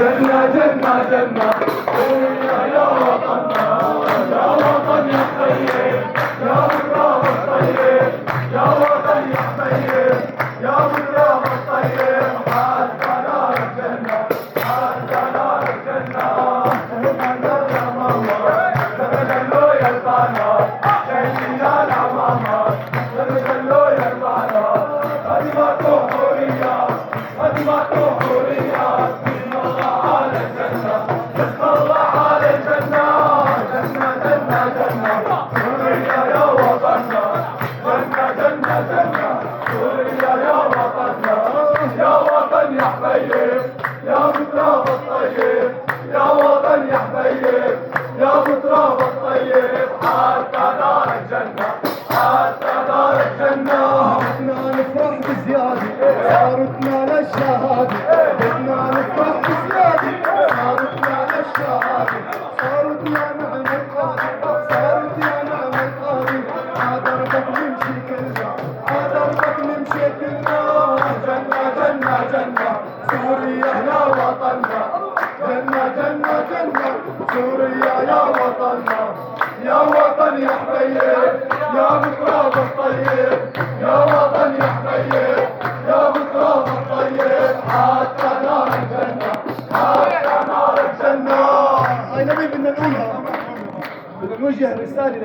جنة جنة جنة سوريا يا وطننا، يا وطن يا طيب، يا بكرة الطيب، يا وطن يا طيب، يا بكرة الطيب. حتى نار الجنة، حتى نار الجنة. تهدلوا يا ماما، تهدلوا يا البنات، شايفينا العمامة، تهدلوا يا البنات. خدمة حورية، خدمة حورية. بسم الله على الجنة، بسم الله على الجنة. جنة جنة جنة سوريا يا وطننا، جنة جنة جنة سوريا يا وطننا. يا وطن يا حبيب، يا بتراب الطيب، يا وطن يا حبيب، يا بتراب الطيب. حتى نار الجنة، حتى نار الجنة. بدنا نفرح بزيادة صارتنا للشهادة، بدنا نفرح بزيادة صارتنا للشهادة، صارتنا نعم القاضي، صارت يا نعم القاضي. عدربك نمشي كلنا، عدربك نمشي كلنا. جنة جنة جنة سوريا يا وطننا، جنة جنة جنة سوريا يا وطننا. يا وطن يا حبيب، يا بتراب الطيب، يا وطن يا حبيب، يا بتراب الطيب. حتى نار الجنة، حتى نار الجنة. هاي نبي بدنا نقولها، بدنا نوجه رسالة